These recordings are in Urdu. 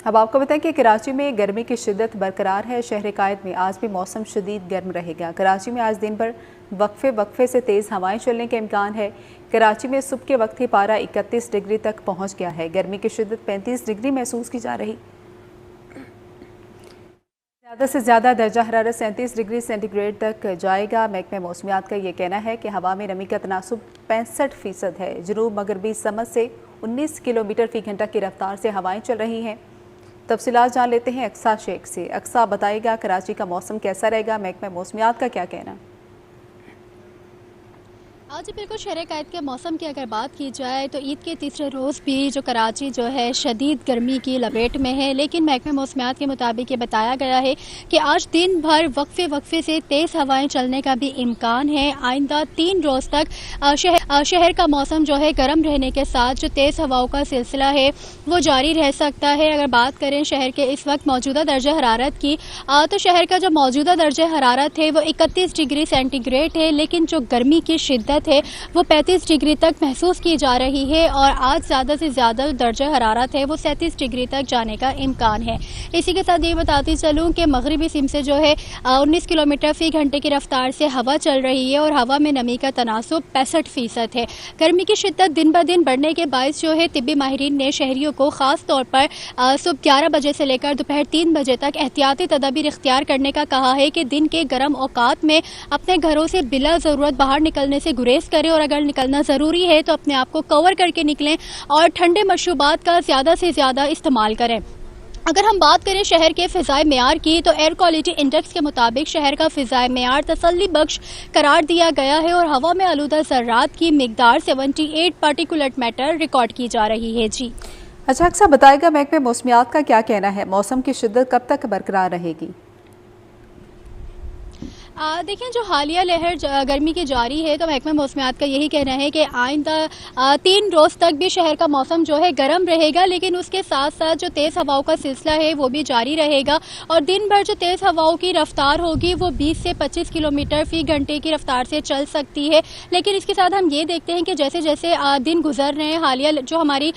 اب آپ کو بتائیں کہ کراچی میں گرمی کی شدت برقرار ہے۔ شہر قائد میں آج بھی موسم شدید گرم رہے گا۔ کراچی میں آج دن بھر وقفے سے تیز ہوائیں چلنے کا امکان ہے۔ کراچی میں صبح کے وقت ہی پارہ 31 ڈگری تک پہنچ گیا ہے۔ گرمی کی شدت 35 ڈگری محسوس کی جا رہی۔ زیادہ سے زیادہ درجہ حرارت 37 ڈگری سینٹی گریڈ تک جائے گا۔ محکمہ موسمیات کا یہ کہنا ہے کہ ہوا میں نمی کا تناسب 65% ہے۔ جنوب مغربی سمت سے 19 کلومیٹر فی گھنٹہ کی رفتار سے ہوائیں چل رہی ہیں۔ تفصیلات جان لیتے ہیں اقصیٰ شیخ سے۔ اقصیٰ بتائے گا کراچی کا موسم کیسا رہے گا، محکمہ موسمیات کا کیا کہنا ہے؟ آج بالکل شہر قائد کے موسم کی اگر بات کی جائے تو عید کے تیسرے روز بھی جو کراچی جو ہے شدید گرمی کی لپیٹ میں ہے، لیکن محکمہ موسمیات کے مطابق یہ بتایا گیا ہے کہ آج دن بھر وقفے سے تیز ہوائیں چلنے کا بھی امکان ہے۔ آئندہ 3 روز تک شہر کا موسم جو ہے گرم رہنے کے ساتھ جو تیز ہواؤں کا سلسلہ ہے وہ جاری رہ سکتا ہے۔ اگر بات کریں شہر کے اس وقت موجودہ درجہ حرارت کی تو شہر کا جو موجودہ درجہ حرارت ہے وہ 31 ڈگری سینٹی گریڈ ہے، لیکن جو گرمی کی شدت ہے وہ 35 ڈگری تک محسوس کی جا رہی ہے اور آج زیادہ سے زیادہ درجہ حرارت ہے وہ 37 ڈگری تک جانے کا امکان ہے۔ اسی کے ساتھ یہ بتاتی چلوں کہ مغربی سمت سے جو ہے 19 کلومیٹر فی گھنٹے کی رفتار سے ہوا چل رہی ہے اور ہوا میں نمی کا تناسب 65% ہے۔ گرمی کی شدت دن بہ دن بڑھنے کے باعث جو ہے طبی ماہرین نے شہریوں کو خاص طور پر صبح 11 بجے سے لے کر دوپہر 3 بجے تک احتیاطی تدابیر اختیار کرنے کا کہا ہے کہ دن کے گرم اوقات میں اپنے گھروں سے بلا ضرورت باہر نکلنے سے گریز کریں اور اگر نکلنا ضروری ہے تو اپنے آپ کو کور کر کے نکلیں اور ٹھنڈے مشروبات کا زیادہ سے زیادہ استعمال کریں۔ اگر ہم بات کریں شہر کے فضائے معیار کی تو ایئر کوالٹی انڈیکس کے مطابق شہر کا فضائے معیار تسلی بخش قرار دیا گیا ہے اور ہوا میں آلودہ ذرات کی مقدار 78 پارٹیکولٹ میٹر ریکارڈ کی جا رہی ہے۔ جی اچھا اقصیٰ بتائے گا محکمہ موسمیات کا کیا کہنا ہے، موسم کی شدت کب تک برقرار رہے گی؟ دیکھیں جو حالیہ لہر گرمی کی جاری ہے تو محکمہ موسمیات کا یہی کہنا ہے کہ آئندہ 3 روز تک بھی شہر کا موسم جو ہے گرم رہے گا، لیکن اس کے ساتھ ساتھ جو تیز ہواؤں کا سلسلہ ہے وہ بھی جاری رہے گا اور دن بھر جو تیز ہواؤں کی رفتار ہوگی وہ 20 سے 25 کلومیٹر فی گھنٹے کی رفتار سے چل سکتی ہے۔ لیکن اس کے ساتھ ہم یہ دیکھتے ہیں کہ جیسے جیسے دن گزر رہے ہیں جو ہماری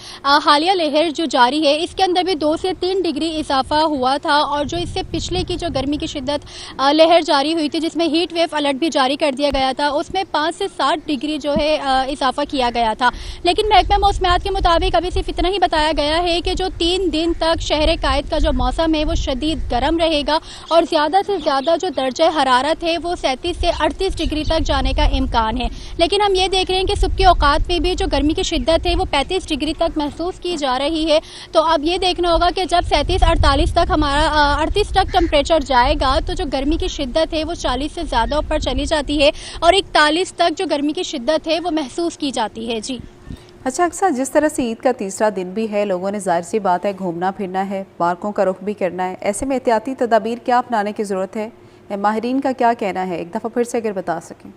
حالیہ لہر جو جاری ہے اس کے اندر بھی 2 سے 3 ڈگری اضافہ ہوا تھا اور جو اس سے پچھلے کی جو گرمی کی شدت لہر جاری ہوئی تھی جس میں ہیٹ ویو الرٹ بھی جاری کر دیا گیا تھا اس میں 5 سے 7 ڈگری جو ہے اضافہ کیا گیا تھا۔ لیکن محکمہ موسمیات کے مطابق ابھی صرف اتنا ہی بتایا گیا ہے کہ جو 3 دن تک شہر قائد کا جو موسم ہے وہ شدید گرم رہے گا اور زیادہ سے زیادہ جو درجہ حرارت ہے وہ 37 سے 38 ڈگری تک جانے کا امکان ہے۔ لیکن ہم یہ دیکھ رہے ہیں کہ صبح کے اوقات میں بھی جو گرمی کی شدت ہے وہ 35 ڈگری تک محسوس کی جا رہی ہے، تو اب یہ دیکھنا ہوگا کہ جب 37-48 تک ہمارا 38 تک ٹمپریچر جائے گا تو جو گرمی کی شدت ہے وہ 40 سے زیادہ اوپر چلی جاتی ہے اور 41 تک جو گرمی کی شدت ہے وہ محسوس کی جاتی ہے۔ جی اچھا اقصیٰ جس طرح سے عید کا تیسرا دن بھی ہے، لوگوں نے ظاہر سی بات ہے گھومنا پھرنا ہے، پارکوں کا رخ بھی کرنا ہے، ایسے میں احتیاطی تدابیر کیا اپنانے کی ضرورت ہے، ماہرین کا کیا کہنا ہے، ایک دفعہ پھر سے اگر بتا سکیں؟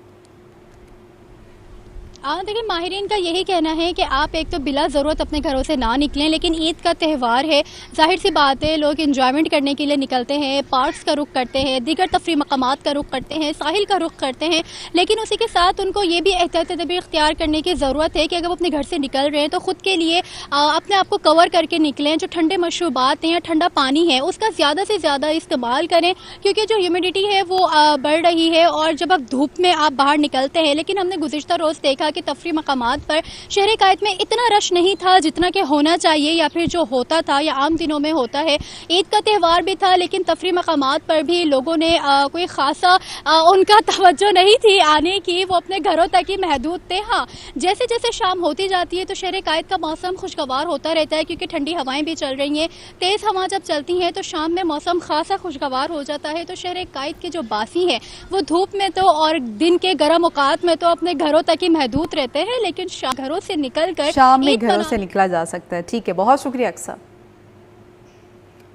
دیکھیں ماہرین کا یہی کہنا ہے کہ آپ ایک تو بلا ضرورت اپنے گھروں سے نہ نکلیں، لیکن عید کا تہوار ہے، ظاہر سی بات ہے لوگ انجوائمنٹ کرنے کے لیے نکلتے ہیں، پارکس کا رخ کرتے ہیں، دیگر تفریح مقامات کا رخ کرتے ہیں، ساحل کا رخ کرتے ہیں، لیکن اسی کے ساتھ ان کو یہ بھی احتیاطی تدابیر اختیار کرنے کی ضرورت ہے کہ اگر وہ اپنے گھر سے نکل رہے ہیں تو خود کے لیے اپنے آپ کو کور کر کے نکلیں، جو ٹھنڈے مشروبات ہیں یا ٹھنڈا پانی ہے اس کا زیادہ سے زیادہ استعمال کریں کیونکہ جو ہیومیڈیٹی ہے وہ بڑھ رہی ہے اور جب آپ دھوپ میں آپ باہر نکلتے ہیں، لیکن ہم نے گزشتہ روز دیکھا کہ تفریح مقامات پر شہر قائد میں اتنا رش نہیں تھا جتنا کہ ہونا چاہیے یا پھر جو ہوتا تھا یا عام دنوں میں ہوتا ہے۔ عید کا تہوار بھی تھا لیکن تفریح مقامات پر بھی لوگوں نے کوئی خاصا ان کا توجہ نہیں تھی آنے کی، وہ اپنے گھروں تک ہی محدود تھے۔ ہاں جیسے جیسے شام ہوتی جاتی ہے تو شہر قائد کا موسم خوشگوار ہوتا رہتا ہے کیونکہ ٹھنڈی ہوائیں بھی چل رہی ہیں، تیز ہوا جب چلتی ہیں تو شام میں موسم خاصا خوشگوار ہو جاتا ہے، تو شہر قائد کے جو باسی ہیں وہ دھوپ میں تو اور دن کے گرم اوقات میں تو اپنے گھروں تک ہی محدود رہتے ہیں، لیکن گھروں سے نکل کر شام میں گھروں سے نکلا جا سکتا ہے۔ ٹھیک ہے، بہت شکریہ اقصیٰ۔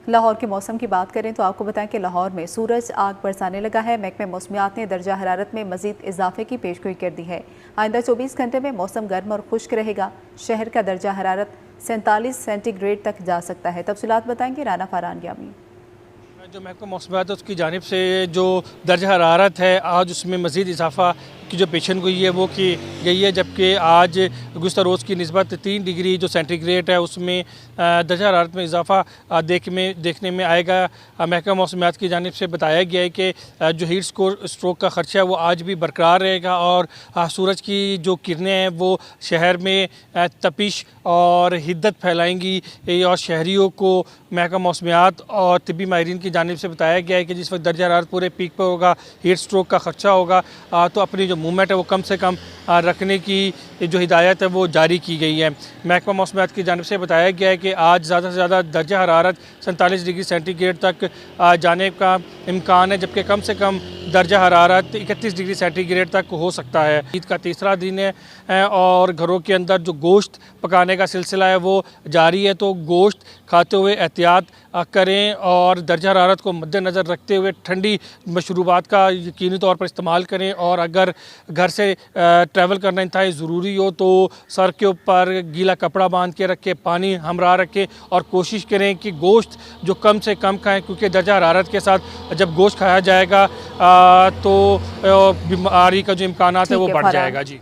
لاہور کے موسم کی بات کریں تو آپ کو بتائیں کہ لاہور میں سورج آگ برسانے لگا ہے۔ محکمہ موسمیات نے درجہ حرارت میں مزید اضافے کی پیشگوئی کر دی ہے۔ آئندہ 24 گھنٹے میں موسم گرم اور خشک رہے گا۔ شہر کا درجہ حرارت 47 سینٹی گریڈ تک جا سکتا ہے۔ تفصیلات بتائیں گے رانا فاران یامی۔ جو محکمہ موسمیات ہے اس کی جانب سے جو درجہ حرارت ہے آج اس میں مزید اضافہ کی جو پیشن گوئی ہے وہ کی گئی ہے، جبکہ آج گزشتہ روز کی نسبت 3 ڈگری جو سینٹی گریڈ ہے اس میں درجہ حرارت میں اضافہ دیکھنے میں آئے گا۔ محکمہ موسمیات کی جانب سے بتایا گیا ہے کہ جو ہیٹ اسٹروک کا خدشہ ہے وہ آج بھی برقرار رہے گا، اور سورج کی جو کرنیں ہیں وہ شہر میں تپش اور حدت پھیلائیں گی، اور شہریوں کو محکمہ موسمیات اور طبی ماہرین کی جانب سے بتایا گیا ہے کہ جس وقت درجہ حرارت پورے پیک پر ہوگا، ہیٹ اسٹروک کا خدشہ ہوگا، تو اپنی جو موومنٹ ہے وہ کم سے کم رکھنے کی جو ہدایت ہے وہ جاری کی گئی ہے۔ محکمہ موسمیات کی جانب سے بتایا گیا ہے کہ آج زیادہ سے زیادہ درجہ حرارت 47 ڈگری سینٹی گریڈ تک جانے کا امکان ہے، جبکہ کم سے کم درجہ حرارت 31 ڈگری سینٹی گریڈ تک ہو سکتا ہے۔ عید کا تیسرا دن ہے اور گھروں کے اندر جو گوشت پکانے کا سلسلہ ہے وہ جاری ہے، تو گوشت کھاتے ہوئے احتیاط کریں اور درجہ حرارت کو مد نظر رکھتے ہوئے ٹھنڈی مشروبات کا یقینی طور پر استعمال کریں، اور اگر گھر سے ٹریول کرنا انتہائی ضروری ہو تو سر کے اوپر گیلا کپڑا باندھ کے رکھیں، پانی ہمراہ رکھیں، اور کوشش کریں کہ گوشت جو کم سے کم کھائیں، کیونکہ درجہ حرارت کے ساتھ جب گوشت کھایا جائے گا تو بیماری کا جو امکانات ہے وہ بڑھ جائے گا۔ جی